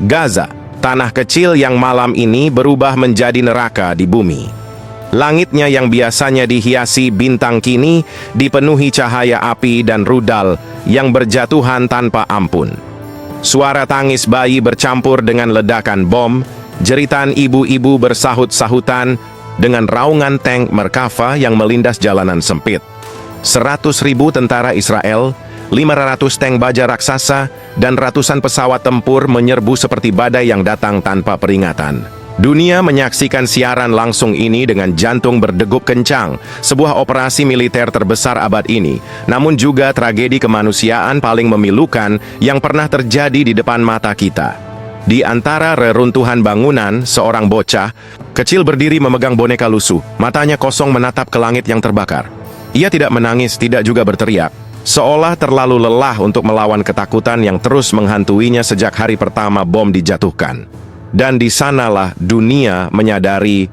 Gaza, tanah kecil yang malam ini berubah menjadi neraka di bumi. Langitnya yang biasanya dihiasi bintang kini dipenuhi cahaya api dan rudal yang berjatuhan tanpa ampun. Suara tangis bayi bercampur dengan ledakan bom, jeritan ibu-ibu bersahut-sahutan dengan raungan tank Merkava yang melindas jalanan sempit. 100.000 tentara Israel, 500 tank baja raksasa, dan ratusan pesawat tempur menyerbu seperti badai yang datang tanpa peringatan. Dunia menyaksikan siaran langsung ini dengan jantung berdegup kencang, sebuah operasi militer terbesar abad ini, namun juga tragedi kemanusiaan paling memilukan yang pernah terjadi di depan mata kita. Di antara reruntuhan bangunan, seorang bocah kecil berdiri memegang boneka lusuh, matanya kosong menatap ke langit yang terbakar. Ia tidak menangis, tidak juga berteriak, seolah terlalu lelah untuk melawan ketakutan yang terus menghantuinya sejak hari pertama bom dijatuhkan. Dan di sanalah dunia menyadari,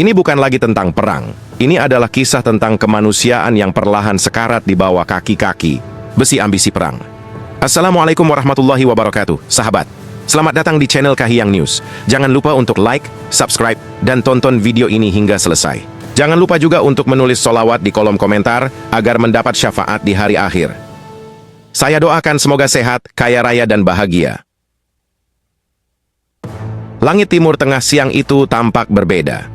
ini bukan lagi tentang perang. Ini adalah kisah tentang kemanusiaan yang perlahan sekarat di bawah kaki-kaki besi ambisi perang. Assalamualaikum warahmatullahi wabarakatuh, sahabat. Selamat datang di channel Kahiyang News. Jangan lupa untuk like, subscribe, dan tonton video ini hingga selesai. Jangan lupa juga untuk menulis sholawat di kolom komentar agar mendapat syafaat di hari akhir. Saya doakan semoga sehat, kaya raya, dan bahagia. Langit timur tengah siang itu tampak berbeda.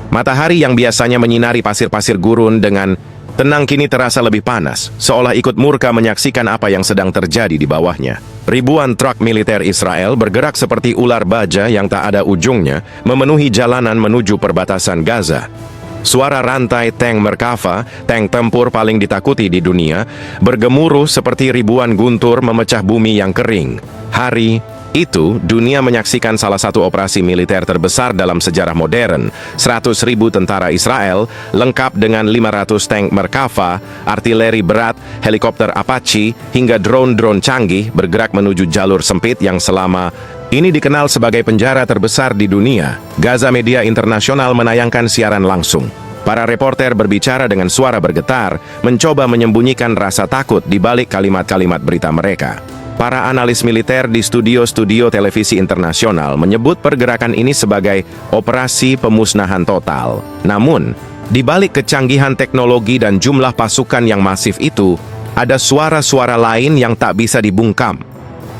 Matahari yang biasanya menyinari pasir-pasir gurun dengan tenang kini terasa lebih panas, seolah ikut murka menyaksikan apa yang sedang terjadi di bawahnya. Ribuan truk militer Israel bergerak seperti ular baja yang tak ada ujungnya, memenuhi jalanan menuju perbatasan Gaza. Suara rantai tank Merkava, tank tempur paling ditakuti di dunia, bergemuruh seperti ribuan guntur memecah bumi yang kering. Hari itu, dunia menyaksikan salah satu operasi militer terbesar dalam sejarah modern. 100.000 tentara Israel, lengkap dengan 500 tank Merkava, artileri berat, helikopter Apache, hingga drone-drone canggih bergerak menuju jalur sempit yang selama ini dikenal sebagai penjara terbesar di dunia. Gaza Media Internasional menayangkan siaran langsung. Para reporter berbicara dengan suara bergetar, mencoba menyembunyikan rasa takut di balik kalimat-kalimat berita mereka. Para analis militer di studio-studio televisi internasional menyebut pergerakan ini sebagai operasi pemusnahan total. Namun, di balik kecanggihan teknologi dan jumlah pasukan yang masif itu, ada suara-suara lain yang tak bisa dibungkam.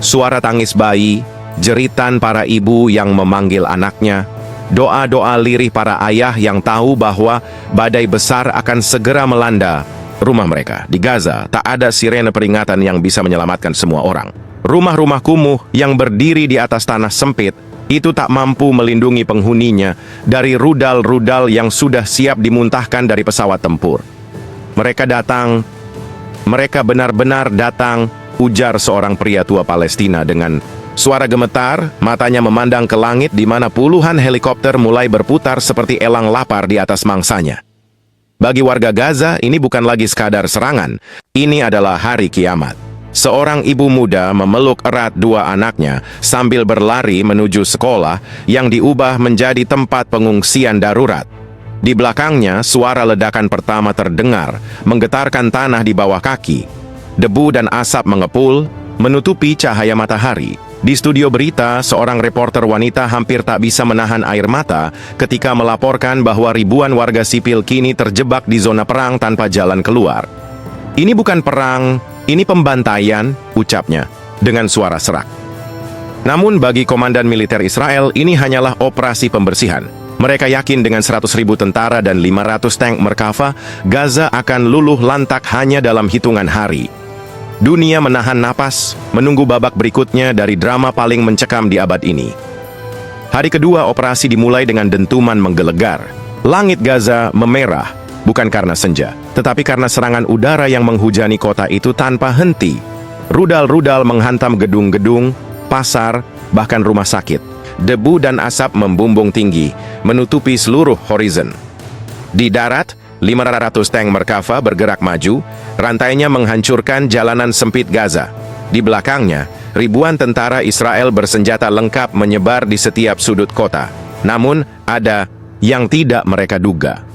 Suara tangis bayi, jeritan para ibu yang memanggil anaknya, doa-doa lirih para ayah yang tahu bahwa badai besar akan segera melanda rumah mereka. Di Gaza, tak ada sirene peringatan yang bisa menyelamatkan semua orang. Rumah-rumah kumuh yang berdiri di atas tanah sempit, itu tak mampu melindungi penghuninya dari rudal-rudal yang sudah siap dimuntahkan dari pesawat tempur. Mereka benar-benar datang, ujar seorang pria tua Palestina dengan suara gemetar, matanya memandang ke langit di mana puluhan helikopter mulai berputar seperti elang lapar di atas mangsanya. Bagi warga Gaza, ini bukan lagi sekadar serangan. Ini adalah hari kiamat. Seorang ibu muda memeluk erat dua anaknya sambil berlari menuju sekolah yang diubah menjadi tempat pengungsian darurat. Di belakangnya, suara ledakan pertama terdengar, menggetarkan tanah di bawah kaki. Debu dan asap mengepul, menutupi cahaya matahari. Di studio berita, seorang reporter wanita hampir tak bisa menahan air mata ketika melaporkan bahwa ribuan warga sipil kini terjebak di zona perang tanpa jalan keluar. Ini bukan perang, ini pembantaian, ucapnya, dengan suara serak. Namun bagi komandan militer Israel, ini hanyalah operasi pembersihan. Mereka yakin dengan 100.000 tentara dan 500 tank Merkava, Gaza akan luluh lantak hanya dalam hitungan hari. Dunia menahan napas, menunggu babak berikutnya dari drama paling mencekam di abad ini. Hari kedua operasi dimulai dengan dentuman menggelegar. Langit Gaza memerah, bukan karena senja, tetapi karena serangan udara yang menghujani kota itu tanpa henti. Rudal-rudal menghantam gedung-gedung, pasar, bahkan rumah sakit. Debu dan asap membumbung tinggi, menutupi seluruh horizon. Di darat, 500 tank Merkava bergerak maju, rantainya menghancurkan jalanan sempit Gaza. Di belakangnya, ribuan tentara Israel bersenjata lengkap menyebar di setiap sudut kota. Namun, ada yang tidak mereka duga.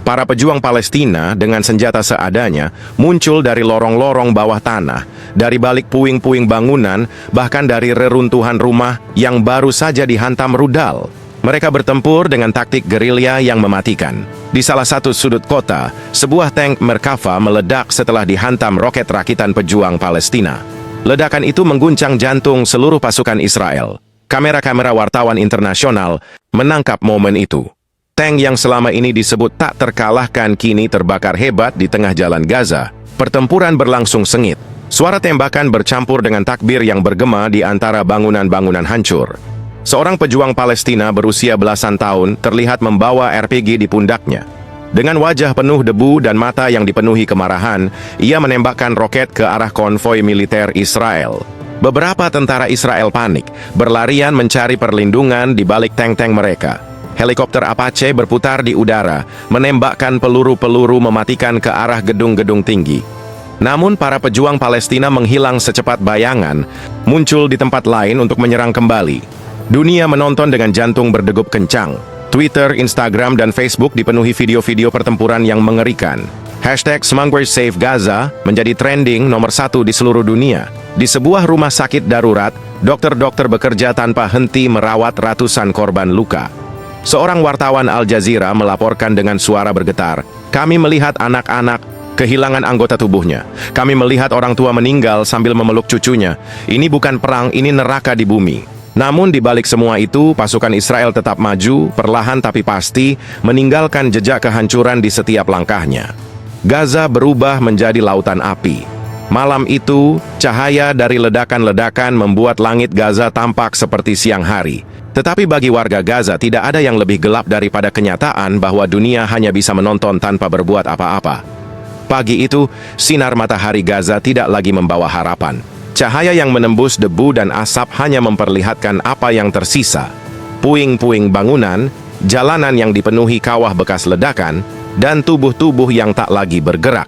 Para pejuang Palestina dengan senjata seadanya muncul dari lorong-lorong bawah tanah, dari balik puing-puing bangunan, bahkan dari reruntuhan rumah yang baru saja dihantam rudal. Mereka bertempur dengan taktik gerilya yang mematikan. Di salah satu sudut kota, sebuah tank Merkava meledak setelah dihantam roket rakitan pejuang Palestina. Ledakan itu mengguncang jantung seluruh pasukan Israel. Kamera-kamera wartawan internasional menangkap momen itu. Tank yang selama ini disebut tak terkalahkan kini terbakar hebat di tengah jalan Gaza. Pertempuran berlangsung sengit. Suara tembakan bercampur dengan takbir yang bergema di antara bangunan-bangunan hancur. Seorang pejuang Palestina berusia belasan tahun terlihat membawa RPG di pundaknya. Dengan wajah penuh debu dan mata yang dipenuhi kemarahan, ia menembakkan roket ke arah konvoi militer Israel. Beberapa tentara Israel panik, berlarian mencari perlindungan di balik tank-tank mereka. Helikopter Apache berputar di udara, menembakkan peluru-peluru mematikan ke arah gedung-gedung tinggi. Namun para pejuang Palestina menghilang secepat bayangan, muncul di tempat lain untuk menyerang kembali. Dunia menonton dengan jantung berdegup kencang. Twitter, Instagram, dan Facebook dipenuhi video-video pertempuran yang mengerikan. Hashtag #SaveGaza menjadi trending nomor 1 di seluruh dunia. Di sebuah rumah sakit darurat, dokter-dokter bekerja tanpa henti merawat ratusan korban luka. Seorang wartawan Al Jazeera melaporkan dengan suara bergetar, "Kami melihat anak-anak kehilangan anggota tubuhnya. Kami melihat orang tua meninggal sambil memeluk cucunya. Ini bukan perang, ini neraka di bumi." Namun di balik semua itu, pasukan Israel tetap maju, perlahan tapi pasti, meninggalkan jejak kehancuran di setiap langkahnya. Gaza berubah menjadi lautan api. Malam itu, cahaya dari ledakan-ledakan membuat langit Gaza tampak seperti siang hari. Tetapi bagi warga Gaza tidak ada yang lebih gelap daripada kenyataan bahwa dunia hanya bisa menonton tanpa berbuat apa-apa. Pagi itu, sinar matahari Gaza tidak lagi membawa harapan. Cahaya yang menembus debu dan asap hanya memperlihatkan apa yang tersisa. Puing-puing bangunan, jalanan yang dipenuhi kawah bekas ledakan, dan tubuh-tubuh yang tak lagi bergerak.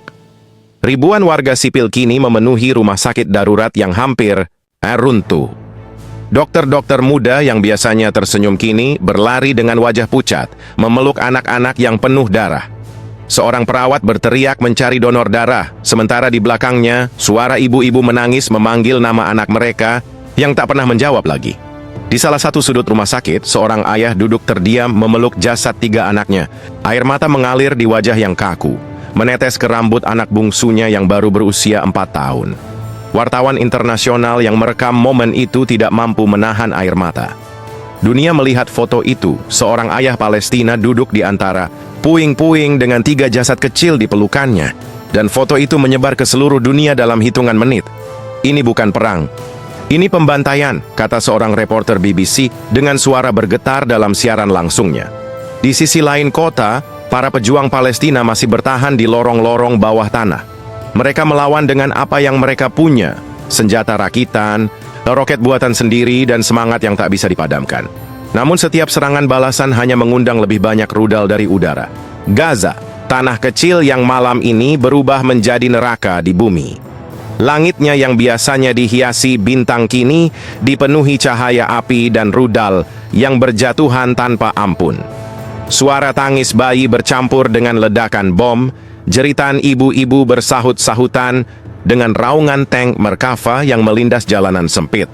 Ribuan warga sipil kini memenuhi rumah sakit darurat yang hampir runtuh. Dokter-dokter muda yang biasanya tersenyum kini berlari dengan wajah pucat, memeluk anak-anak yang penuh darah. Seorang perawat berteriak mencari donor darah, sementara di belakangnya, suara ibu-ibu menangis memanggil nama anak mereka yang tak pernah menjawab lagi. Di salah satu sudut rumah sakit, seorang ayah duduk terdiam memeluk jasad 3 anaknya. Air mata mengalir di wajah yang kaku, menetes ke rambut anak bungsunya yang baru berusia 4 tahun. Wartawan internasional yang merekam momen itu tidak mampu menahan air mata. Dunia melihat foto itu, seorang ayah Palestina duduk di antara puing-puing dengan 3 jasad kecil di pelukannya, dan foto itu menyebar ke seluruh dunia dalam hitungan menit. Ini bukan perang. Ini pembantaian, kata seorang reporter BBC dengan suara bergetar dalam siaran langsungnya. Di sisi lain kota, para pejuang Palestina masih bertahan di lorong-lorong bawah tanah. Mereka melawan dengan apa yang mereka punya, senjata rakitan, roket buatan sendiri, dan semangat yang tak bisa dipadamkan. Namun setiap serangan balasan hanya mengundang lebih banyak rudal dari udara. Gaza, tanah kecil yang malam ini berubah menjadi neraka di bumi. Langitnya yang biasanya dihiasi bintang kini dipenuhi cahaya api dan rudal yang berjatuhan tanpa ampun. Suara tangis bayi bercampur dengan ledakan bom, jeritan ibu-ibu bersahut-sahutan dengan raungan tank Merkava yang melindas jalanan sempit.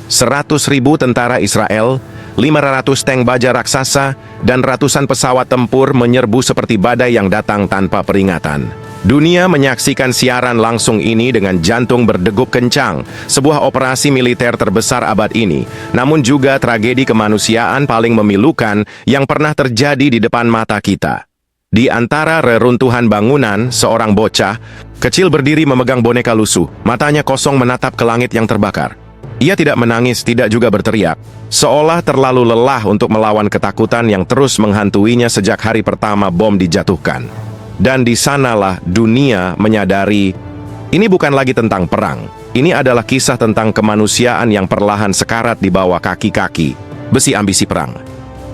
100.000 tentara Israel, 500 tank baja raksasa, dan ratusan pesawat tempur menyerbu seperti badai yang datang tanpa peringatan. Dunia menyaksikan siaran langsung ini dengan jantung berdegup kencang, sebuah operasi militer terbesar abad ini, namun juga tragedi kemanusiaan paling memilukan yang pernah terjadi di depan mata kita. Di antara reruntuhan bangunan, seorang bocah kecil berdiri memegang boneka lusuh, matanya kosong menatap ke langit yang terbakar. Ia tidak menangis, tidak juga berteriak, seolah terlalu lelah untuk melawan ketakutan yang terus menghantuinya sejak hari pertama bom dijatuhkan. Dan di sanalah dunia menyadari, ini bukan lagi tentang perang. Ini adalah kisah tentang kemanusiaan yang perlahan sekarat di bawah kaki-kaki besi ambisi perang.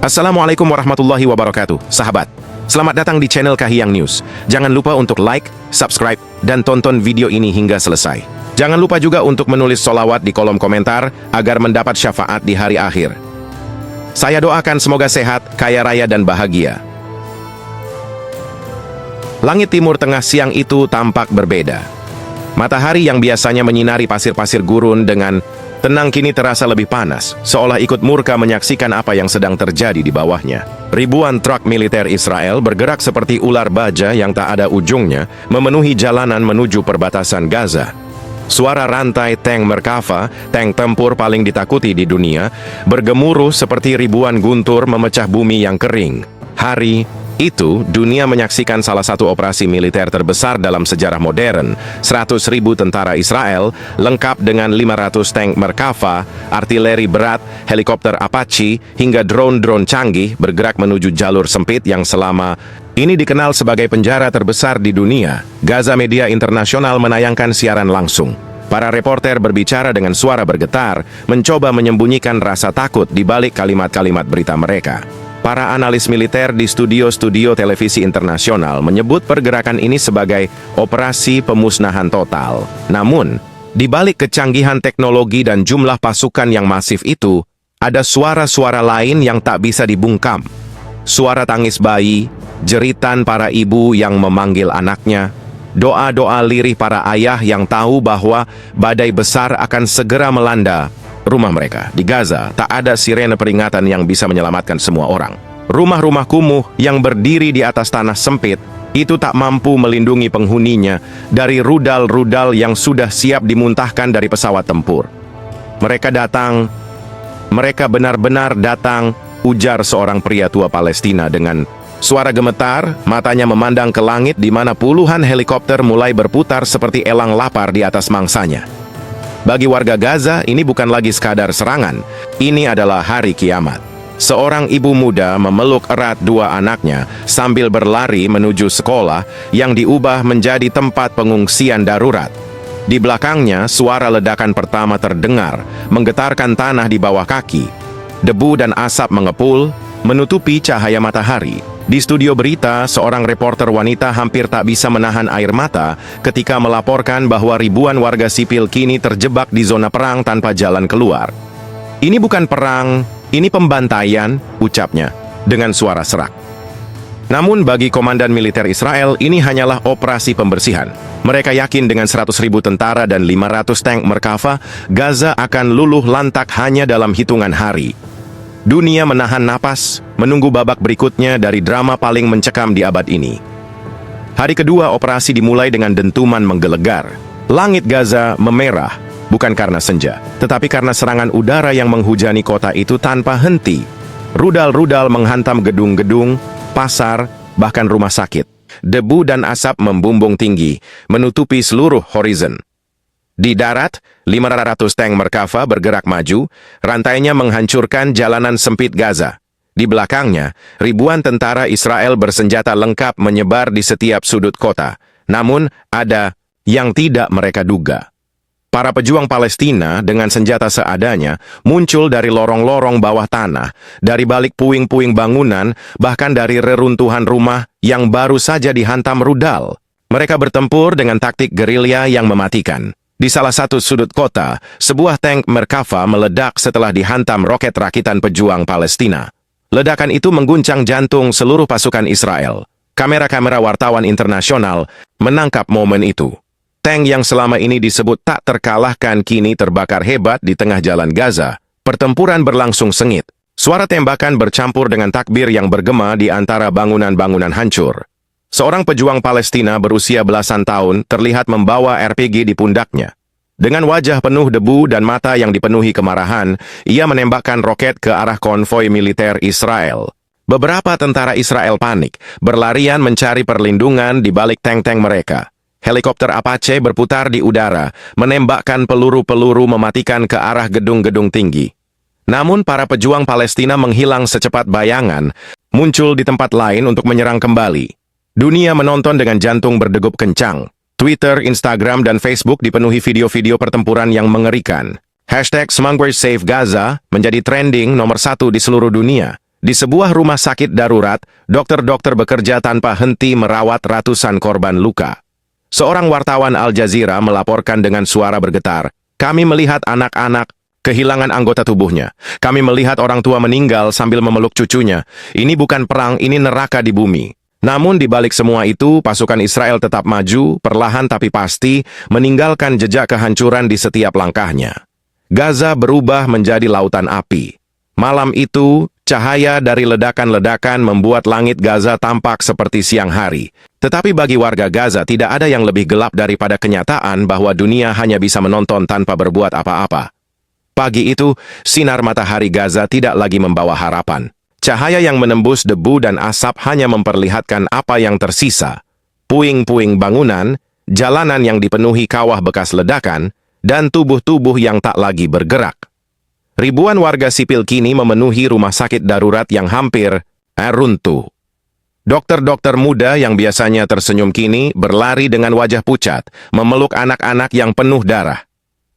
Assalamualaikum warahmatullahi wabarakatuh, sahabat. Selamat datang di channel Kahiyang News. Jangan lupa untuk like, subscribe, dan tonton video ini hingga selesai. Jangan lupa juga untuk menulis sholawat di kolom komentar agar mendapat syafaat di hari akhir. Saya doakan semoga sehat, kaya raya, dan bahagia. Langit timur tengah siang itu tampak berbeda. Matahari yang biasanya menyinari pasir-pasir gurun dengan tenang kini terasa lebih panas, seolah ikut murka menyaksikan apa yang sedang terjadi di bawahnya. Ribuan truk militer Israel bergerak seperti ular baja yang tak ada ujungnya, memenuhi jalanan menuju perbatasan Gaza. Suara rantai tank Merkava, tank tempur paling ditakuti di dunia, bergemuruh seperti ribuan guntur memecah bumi yang kering. Hari itu, dunia menyaksikan salah satu operasi militer terbesar dalam sejarah modern. 100.000 tentara Israel, lengkap dengan 500 tank Merkava, artileri berat, helikopter Apache, hingga drone-drone canggih bergerak menuju jalur sempit yang selama ini dikenal sebagai penjara terbesar di dunia. Gaza Media Internasional menayangkan siaran langsung. Para reporter berbicara dengan suara bergetar, mencoba menyembunyikan rasa takut di balik kalimat-kalimat berita mereka. Para analis militer di studio-studio televisi internasional menyebut pergerakan ini sebagai operasi pemusnahan total. Namun, di balik kecanggihan teknologi dan jumlah pasukan yang masif itu, ada suara-suara lain yang tak bisa dibungkam. Suara tangis bayi, jeritan para ibu yang memanggil anaknya, doa-doa lirih para ayah yang tahu bahwa badai besar akan segera melanda rumah mereka. Di Gaza, tak ada sirene peringatan yang bisa menyelamatkan semua orang. Rumah-rumah kumuh yang berdiri di atas tanah sempit, itu tak mampu melindungi penghuninya dari rudal-rudal yang sudah siap dimuntahkan dari pesawat tempur. Mereka benar-benar datang, ujar seorang pria tua Palestina dengan suara gemetar, matanya memandang ke langit di mana puluhan helikopter mulai berputar seperti elang lapar di atas mangsanya. Bagi warga Gaza, ini bukan lagi sekadar serangan. Ini adalah hari kiamat. Seorang ibu muda memeluk erat dua anaknya sambil berlari menuju sekolah yang diubah menjadi tempat pengungsian darurat. Di belakangnya, suara ledakan pertama terdengar, menggetarkan tanah di bawah kaki. Debu dan asap mengepul, menutupi cahaya matahari. Di studio berita, seorang reporter wanita hampir tak bisa menahan air mata ketika melaporkan bahwa ribuan warga sipil kini terjebak di zona perang tanpa jalan keluar. Ini bukan perang, ini pembantaian, ucapnya, dengan suara serak. Namun bagi komandan militer Israel, ini hanyalah operasi pembersihan. Mereka yakin dengan 100.000 tentara dan 500 tank Merkava, Gaza akan luluh lantak hanya dalam hitungan hari. Dunia menahan napas, menunggu babak berikutnya dari drama paling mencekam di abad ini. Hari kedua operasi dimulai dengan dentuman menggelegar. Langit Gaza memerah, bukan karena senja, tetapi karena serangan udara yang menghujani kota itu tanpa henti. Rudal-rudal menghantam gedung-gedung, pasar, bahkan rumah sakit. Debu dan asap membumbung tinggi, menutupi seluruh horizon. Di darat, 500 tank Merkava bergerak maju, rantainya menghancurkan jalanan sempit Gaza. Di belakangnya, ribuan tentara Israel bersenjata lengkap menyebar di setiap sudut kota. Namun, ada yang tidak mereka duga. Para pejuang Palestina dengan senjata seadanya muncul dari lorong-lorong bawah tanah, dari balik puing-puing bangunan, bahkan dari reruntuhan rumah yang baru saja dihantam rudal. Mereka bertempur dengan taktik gerilya yang mematikan. Di salah satu sudut kota, sebuah tank Merkava meledak setelah dihantam roket rakitan pejuang Palestina. Ledakan itu mengguncang jantung seluruh pasukan Israel. Kamera-kamera wartawan internasional menangkap momen itu. Tank yang selama ini disebut tak terkalahkan kini terbakar hebat di tengah jalan Gaza. Pertempuran berlangsung sengit. Suara tembakan bercampur dengan takbir yang bergema di antara bangunan-bangunan hancur. Seorang pejuang Palestina berusia belasan tahun terlihat membawa RPG di pundaknya. Dengan wajah penuh debu dan mata yang dipenuhi kemarahan, ia menembakkan roket ke arah konvoi militer Israel. Beberapa tentara Israel panik, berlarian mencari perlindungan di balik tank-tank mereka. Helikopter Apache berputar di udara, menembakkan peluru-peluru mematikan ke arah gedung-gedung tinggi. Namun para pejuang Palestina menghilang secepat bayangan, muncul di tempat lain untuk menyerang kembali. Dunia menonton dengan jantung berdegup kencang. Twitter, Instagram, dan Facebook dipenuhi video-video pertempuran yang mengerikan. #SmugglesSaveGaza menjadi trending nomor 1 di seluruh dunia. Di sebuah rumah sakit darurat, dokter-dokter bekerja tanpa henti merawat ratusan korban luka. Seorang wartawan Al Jazeera melaporkan dengan suara bergetar, "Kami melihat anak-anak kehilangan anggota tubuhnya. Kami melihat orang tua meninggal sambil memeluk cucunya. Ini bukan perang, ini neraka di bumi." Namun di balik semua itu, pasukan Israel tetap maju, perlahan tapi pasti, meninggalkan jejak kehancuran di setiap langkahnya. Gaza berubah menjadi lautan api. Malam itu, cahaya dari ledakan-ledakan membuat langit Gaza tampak seperti siang hari. Tetapi bagi warga Gaza tidak ada yang lebih gelap daripada kenyataan bahwa dunia hanya bisa menonton tanpa berbuat apa-apa. Pagi itu, sinar matahari Gaza tidak lagi membawa harapan. Cahaya yang menembus debu dan asap hanya memperlihatkan apa yang tersisa. Puing-puing bangunan, jalanan yang dipenuhi kawah bekas ledakan, dan tubuh-tubuh yang tak lagi bergerak. Ribuan warga sipil kini memenuhi rumah sakit darurat yang hampir runtuh. Dokter-dokter muda yang biasanya tersenyum kini berlari dengan wajah pucat, memeluk anak-anak yang penuh darah.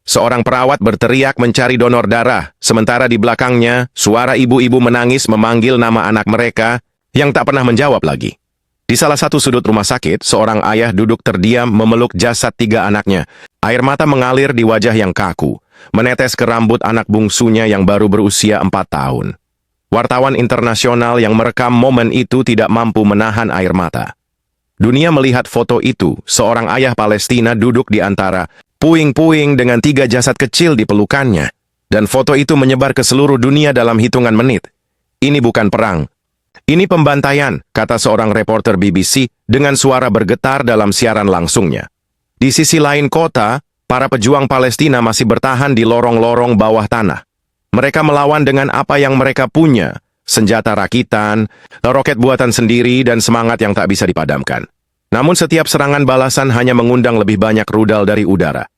Seorang perawat berteriak mencari donor darah, sementara di belakangnya, suara ibu-ibu menangis memanggil nama anak mereka yang tak pernah menjawab lagi. Di salah satu sudut rumah sakit, seorang ayah duduk terdiam memeluk jasad 3 anaknya. Air mata mengalir di wajah yang kaku, menetes ke rambut anak bungsunya yang baru berusia 4 tahun. Wartawan internasional yang merekam momen itu tidak mampu menahan air mata. Dunia melihat foto itu, seorang ayah Palestina duduk di antara puing-puing dengan 3 jasad kecil di pelukannya. Dan foto itu menyebar ke seluruh dunia dalam hitungan menit. Ini bukan perang. Ini pembantaian, kata seorang reporter BBC dengan suara bergetar dalam siaran langsungnya. Di sisi lain kota, para pejuang Palestina masih bertahan di lorong-lorong bawah tanah. Mereka melawan dengan apa yang mereka punya, senjata rakitan, roket buatan sendiri, dan semangat yang tak bisa dipadamkan. Namun setiap serangan balasan hanya mengundang lebih banyak rudal dari udara.